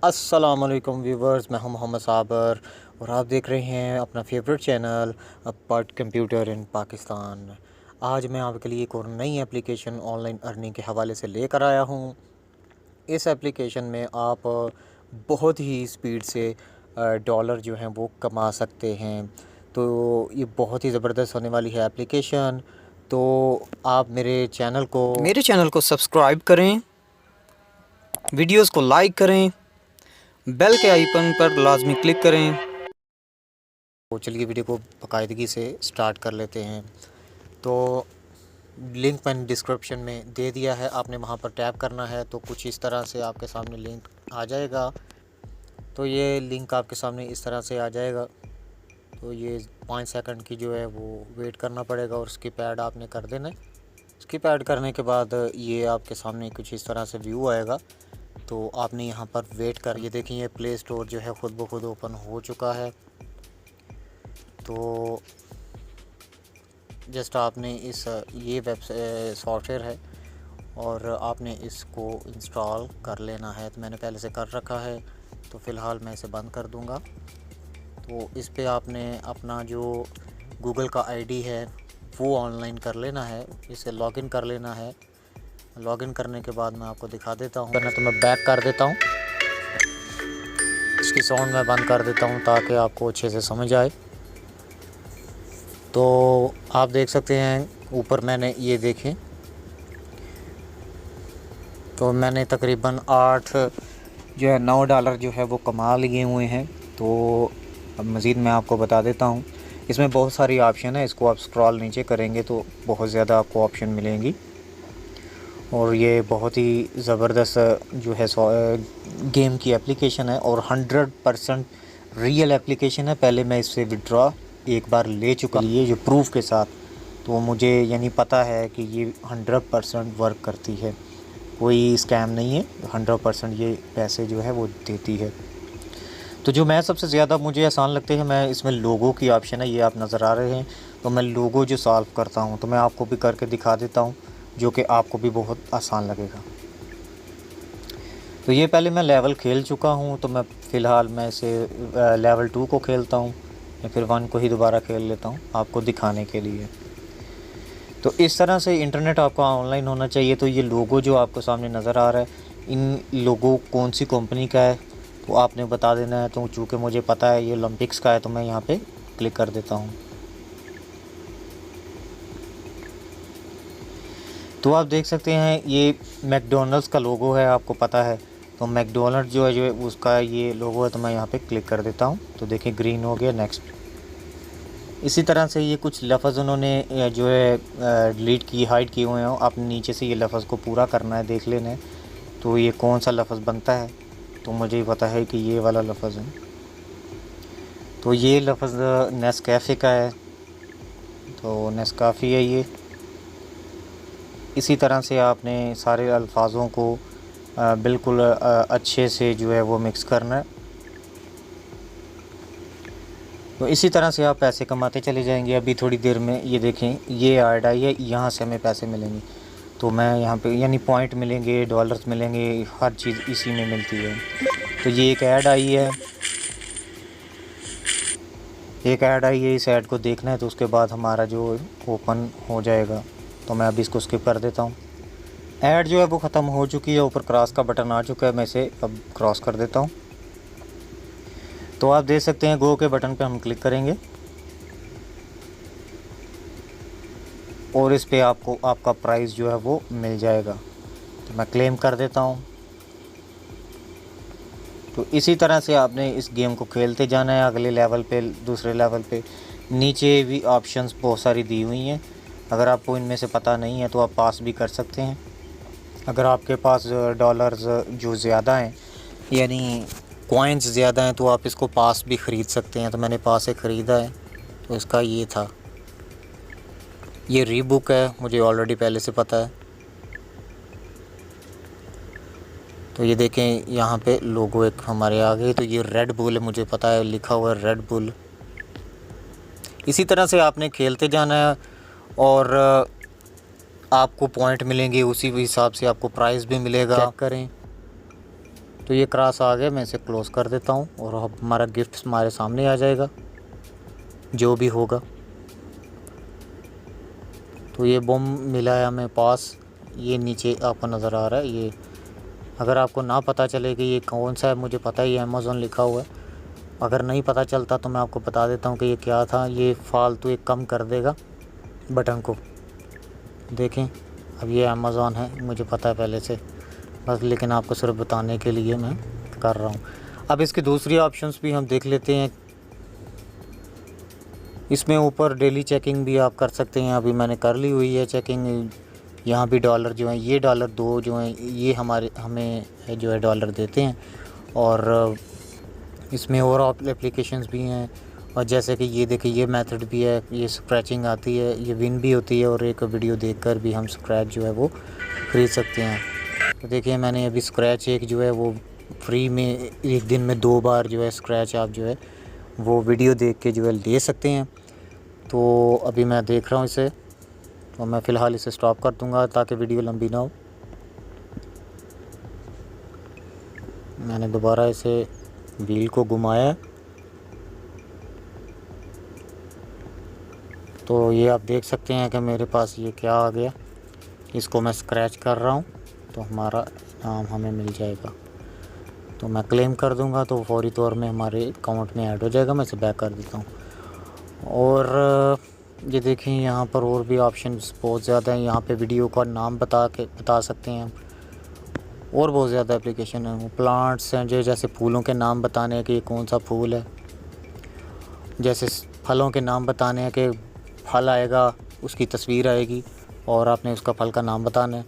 अस्सलामुअलैकुम व्यूवर्स, मैं हूं मोहम्मद साबर और आप देख रहे हैं अपना फेवरेट चैनल अपार्ट कंप्यूटर इन पाकिस्तान। आज मैं आपके लिए एक और नई एप्लीकेशन ऑनलाइन अर्निंग के हवाले से लेकर आया हूं। इस एप्लीकेशन में आप बहुत ही स्पीड से डॉलर जो हैं वो कमा सकते हैं। तो ये बहुत ही ज़बरदस्त होने वाली है एप्लीकेशन। तो आप मेरे चैनल को सब्सक्राइब करें, वीडियोस को लाइक करें, बेल के आइकन पर लाजमी क्लिक करें। तो चलिए वीडियो को बाकायदगी से स्टार्ट कर लेते हैं। तो लिंक मैंने डिस्क्रिप्शन में दे दिया है, आपने वहाँ पर टैप करना है तो कुछ इस तरह से आपके सामने लिंक आ जाएगा। तो ये लिंक आपके सामने इस तरह से आ जाएगा। तो ये 5 सेकंड की जो है वो वेट करना पड़ेगा और स्किप ऐड आपने कर देना है। स्किप ऐड करने के बाद ये आपके सामने कुछ इस तरह से व्यू आएगा। तो आपने यहाँ पर वेट कर, ये देखें ये प्ले स्टोर जो है ख़ुद ब खुद ओपन हो चुका है। तो जस्ट आपने ये वेब सॉफ्टवेयर है और आपने इसको इंस्टॉल कर लेना है। तो मैंने पहले से कर रखा है, तो फ़िलहाल मैं इसे बंद कर दूंगा। तो इस पे आपने अपना जो गूगल का आईडी है वो ऑनलाइन कर लेना है, इसे लॉगिन कर लेना है। लॉगिन करने के बाद मैं आपको दिखा देता हूँ। तो मैं बैक कर देता हूँ, इसकी साउंड मैं बंद कर देता हूँ ताकि आपको अच्छे से समझ आए। तो आप देख सकते हैं ऊपर मैंने ये देखें, तो मैंने तकरीबन 8 जो है $9 जो है वो कमा लिए हुए हैं। तो अब मज़ीद मैं आपको बता देता हूँ, इसमें बहुत सारी ऑप्शन है। इसको आप स्क्रॉल नीचे करेंगे तो बहुत ज़्यादा आपको ऑप्शन मिलेंगी और ये बहुत ही ज़बरदस्त जो है गेम की एप्लीकेशन है और 100% रियल एप्लीकेशन है। पहले मैं इससे विड्रॉ एक बार ले चुका लिए जो प्रूफ के साथ, तो मुझे यानी पता है कि ये 100% वर्क करती है, कोई स्कैम नहीं है। 100% ये पैसे जो है वो देती है। तो जो मैं सबसे ज़्यादा मुझे आसान लगते हैं, मैं इसमें लोगों की ऑप्शन है, ये आप नज़र आ रहे हैं। तो मैं लोगो जो सॉल्व करता हूँ तो मैं आपको भी करके दिखा देता हूँ, जो कि आपको भी बहुत आसान लगेगा। तो ये पहले मैं लेवल खेल चुका हूँ, तो मैं फ़िलहाल मैं इसे लेवल 2 को खेलता हूँ या फिर 1 को ही दोबारा खेल लेता हूँ आपको दिखाने के लिए। तो इस तरह से इंटरनेट आपका ऑनलाइन होना चाहिए। तो ये लोगो जो आपको सामने नज़र आ रहा है, इन लोगों कौन सी कंपनी का है तो आपने बता देना है। तो चूँकि मुझे पता है ये ओलंपिक्स का है, तो मैं यहाँ पे क्लिक कर देता हूँ। तो आप देख सकते हैं ये मैकडोनल्ड्स का लोगो है, आपको पता है। तो मैकडोनल्ड्स जो है उसका ये लोगो है, तो मैं यहाँ पे क्लिक कर देता हूँ। तो देखिए ग्रीन हो गया, नेक्स्ट। इसी तरह से ये कुछ लफ्ज़ उन्होंने जो है डिलीट की, हाइड किए हुए हैं। आपने नीचे से ये लफ्ज़ को पूरा करना है, देख लेना है तो ये कौन सा लफ्ज़ बनता है। तो मुझे पता है कि ये वाला लफ्ज़ है। तो ये लफ्ज़ नेस्कैफ़े का है, तो नेस्काफ़ी है ये। इसी तरह से आपने सारे अल्फाज़ों को बिल्कुल अच्छे से जो है वो मिक्स करना है। तो इसी तरह से आप पैसे कमाते चले जाएंगे। अभी थोड़ी देर में ये देखें ये ऐड आई है, यहाँ से हमें पैसे मिलेंगे। तो मैं यहाँ पे यानी पॉइंट मिलेंगे, डॉलर्स मिलेंगे, हर चीज़ इसी में मिलती है। तो ये एक ऐड आई है, इस ऐड को देखना है तो उसके बाद हमारा जो ओपन हो जाएगा। तो मैं अभी इसको स्किप कर देता हूँ। ऐड जो है वो ख़त्म हो चुकी है, ऊपर क्रॉस का बटन आ चुका है, मैं इसे अब क्रॉस कर देता हूँ। तो आप देख सकते हैं गो के बटन पे हम क्लिक करेंगे और इस पे आपको आपका प्राइस जो है वो मिल जाएगा। तो मैं क्लेम कर देता हूँ। तो इसी तरह से आपने इस गेम को खेलते जाना है, अगले लेवल पे, दूसरे लेवल पे। नीचे भी ऑप्शंस बहुत सारी दी हुई हैं, अगर आपको इनमें से पता नहीं है तो आप पास भी कर सकते हैं। अगर आपके पास डॉलर्स जो ज़्यादा हैं यानी कॉइन्स ज़्यादा हैं तो आप इसको पास भी ख़रीद सकते हैं। तो मैंने पास से ख़रीदा है, तो इसका ये था, ये रीबुक है, मुझे ऑलरेडी पहले से पता है। तो ये देखें यहाँ पे लोगो एक हमारे आ गए। तो ये रेड बुल है, मुझे पता है लिखा हुआ है रेड बुल। इसी तरह से आपने खेलते जाना है और आपको पॉइंट मिलेंगे, उसी हिसाब से आपको प्राइस भी मिलेगा। चेक करें तो ये क्रॉस आ गया, मैं इसे क्लोज़ कर देता हूँ और अब हमारा गिफ्ट हमारे सामने आ जाएगा जो भी होगा। तो ये बम मिला है हमें पास, ये नीचे आपको नज़र आ रहा है। ये अगर आपको ना पता चले कि ये कौन सा है, मुझे पता ही है अमेज़ॉन लिखा हुआ है, अगर नहीं पता चलता तो मैं आपको बता देता हूँ कि ये क्या था। ये फालतू एक कम कर देगा बटन को। देखें अब ये अमेज़ॉन है, मुझे पता है पहले से, बस लेकिन आपको सिर्फ बताने के लिए मैं कर रहा हूँ। अब इसकी दूसरी ऑप्शंस भी हम देख लेते हैं। इसमें ऊपर डेली चेकिंग भी आप कर सकते हैं, अभी मैंने कर ली हुई है चेकिंग। यहाँ भी डॉलर जो हैं, ये $2 जो हैं ये हमें जो है डॉलर देते हैं। और इसमें और एप्लीकेशंस भी हैं, और जैसे कि ये देखिए ये मेथड भी है, ये स्क्रैचिंग आती है, ये विन भी होती है, और एक वीडियो देखकर भी हम स्क्रैच जो है वो ख़रीद सकते हैं। तो देखिए मैंने अभी स्क्रैच एक जो है वो फ्री में एक दिन में 2 बार जो है स्क्रैच आप जो है वो वीडियो देख के जो है ले सकते हैं। तो अभी मैं देख रहा हूँ इसे, तो मैं फ़िलहाल इसे स्टॉप कर दूँगा ताकि वीडियो लंबी ना हो। मैंने दोबारा इसे व्हील को घुमाया, तो ये आप देख सकते हैं कि मेरे पास ये क्या आ गया। इसको मैं स्क्रैच कर रहा हूँ तो हमारा नाम हमें मिल जाएगा। तो मैं क्लेम कर दूँगा तो फौरी तौर में हमारे अकाउंट में ऐड हो जाएगा। मैं इसे बैक कर देता हूँ। और ये देखें यहाँ पर और भी ऑप्शंस बहुत ज़्यादा हैं। यहाँ पे वीडियो का नाम बता सकते हैं, और बहुत ज़्यादा एप्लीकेशन है। प्लांट्स हैं जो जैसे फूलों के नाम बताने हैं कि ये कौन सा फूल है, जैसे फलों के नाम बताने हैं कि फल आएगा उसकी तस्वीर आएगी और आपने उसका फल का नाम बताना है,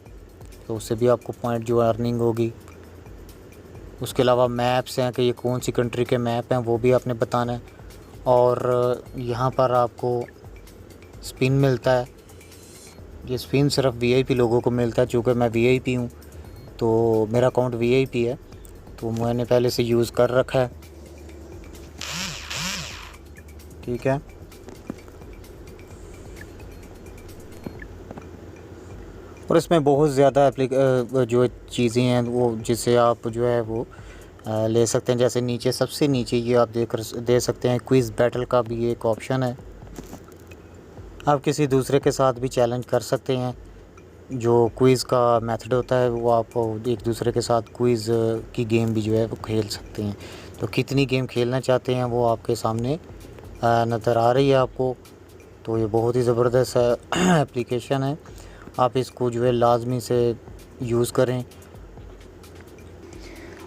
तो उससे भी आपको पॉइंट जो है अर्निंग होगी। उसके अलावा मैप्स हैं कि ये कौन सी कंट्री के मैप हैं वो भी आपने बताना है। और यहाँ पर आपको स्पिन मिलता है, ये स्पिन सिर्फ वीआईपी लोगों को मिलता है। चूँकि मैं वीआईपी हूँ तो मेरा अकाउंट वीआईपी है, तो मैंने पहले से यूज़ कर रखा है, ठीक है। और इसमें बहुत ज़्यादा जो चीज़ें हैं वो जिससे आप जो है वो ले सकते हैं। जैसे नीचे सबसे नीचे ये आप दे सकते हैं क्विज़ बैटल का भी एक ऑप्शन है। आप किसी दूसरे के साथ भी चैलेंज कर सकते हैं। जो क्विज़ का मेथड होता है वो आप एक दूसरे के साथ क्विज़ की गेम भी जो है वो खेल सकते हैं। तो कितनी गेम खेलना चाहते हैं वो आपके सामने नज़र आ रही है आपको। तो ये बहुत ही ज़बरदस्त एप्लीकेशन है, आप इसको जो है लाजमी से यूज़ करें।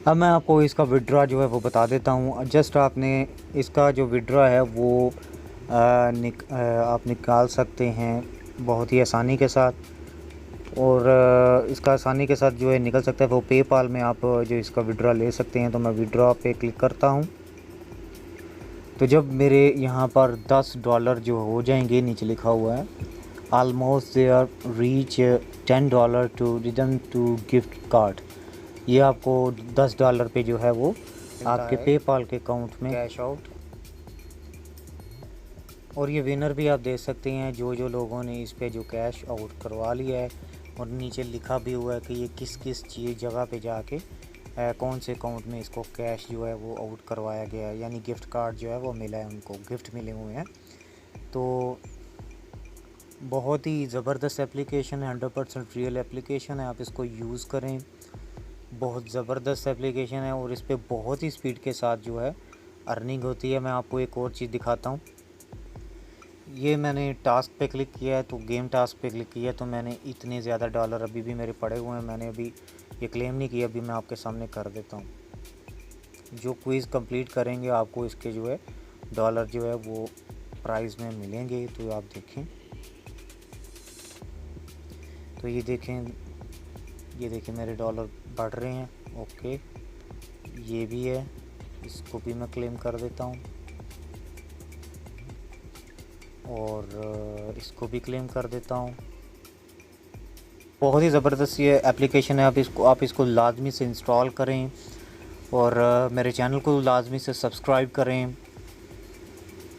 अब मैं आपको इसका विड्रॉ जो है वो बता देता हूँ। जस्ट आपने इसका जो विड्रॉ है वो आप निकाल सकते हैं बहुत ही आसानी के साथ, और इसका आसानी के साथ जो है निकल सकता है। वो पेपाल में आप जो इसका विड्रॉ ले सकते हैं। तो मैं विड्रॉ पे क्लिक करता हूँ। तो जब मेरे यहाँ पर $10 जो हो जाएंगे, नीचे लिखा हुआ है almost there reach $10 to redeem to gift card, ये आपको $10 पे जो है वो आपके पेपाल के अकाउंट में कैश आउट। और ये विनर भी आप देख सकते हैं जो लोगों ने इस पे जो कैश आउट करवा लिया है, और नीचे लिखा भी हुआ है कि ये किस किस चीज़ जगह पे जाके कौन से अकाउंट में इसको कैश जो है वो आउट करवाया गया है, यानी गिफ्ट कार्ड जो है वो मिला है, उनको गिफ्ट मिले हुए हैं। तो बहुत ही ज़बरदस्त एप्लीकेशन है, 100% रियल एप्लीकेशन है, आप इसको यूज़ करें। बहुत ज़बरदस्त एप्लीकेशन है और इस पर बहुत ही स्पीड के साथ जो है अर्निंग होती है। मैं आपको एक और चीज़ दिखाता हूँ। ये मैंने टास्क पे क्लिक किया है, तो गेम टास्क पे क्लिक किया है, तो मैंने इतने ज़्यादा डॉलर अभी भी मेरे पड़े हुए हैं। मैंने अभी ये क्लेम नहीं किया, अभी मैं आपके सामने कर देता हूँ। जो क्विज़ कंप्लीट करेंगे आपको इसके जो है डॉलर जो है वो प्राइस में मिलेंगे। तो आप देखें, तो ये देखें मेरे डॉलर बढ़ रहे हैं। ओके, ये भी है, इसको भी मैं क्लेम कर देता हूँ, और इसको भी क्लेम कर देता हूँ। बहुत ही ज़बरदस्त ये एप्लीकेशन है, आप इसको लाजमी से इंस्टॉल करें, और मेरे चैनल को लाजमी से सब्सक्राइब करें।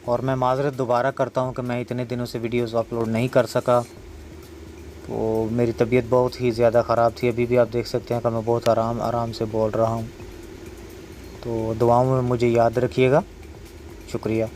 और मैं माज़रत दोबारा करता हूँ कि मैं इतने दिनों से वीडियोस अपलोड नहीं कर सका, तो मेरी तबीयत बहुत ही ज़्यादा ख़राब थी। अभी भी आप देख सकते हैं कि मैं बहुत आराम से बोल रहा हूँ। तो दुआओं में मुझे याद रखिएगा। शुक्रिया।